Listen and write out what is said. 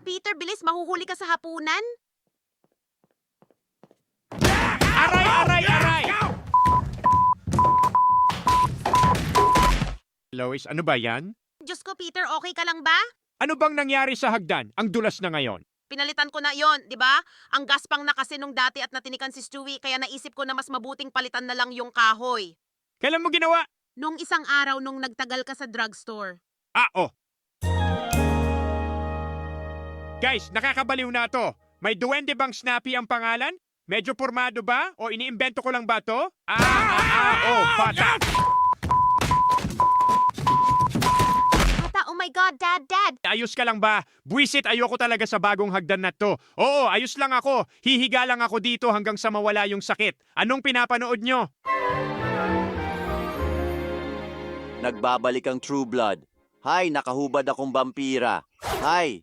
Peter, bilis, mahuhuli ka sa hapunan. Aray, aray, aray! Lois, ano ba yan? Diyos ko, Peter, okay ka lang ba? Ano bang nangyari sa hagdan? Ang dulas na ngayon. Pinalitan ko na yon, di ba? Ang gaspang na kasi nung dati at natinikan si Stewie, kaya naisip ko na mas mabuting palitan na lang yung kahoy. Kailan mo ginawa? Nung isang araw nung nagtagal ka sa drugstore. Oh. Guys, nakakabaliw na to. May duwende bang Snappy ang pangalan? Medyo pormado ba? O iniimbento ko lang ba to? Bata! Ata, oh my God, Dad! Ayos ka lang ba? Buwisit, ayoko talaga sa bagong hagdan na to. Oo, ayos lang ako. Hihiga lang ako dito hanggang sa mawala yung sakit. Anong pinapanood nyo? Nagbabalik ang True Blood. Hay, nakahubad akong vampira. Hay,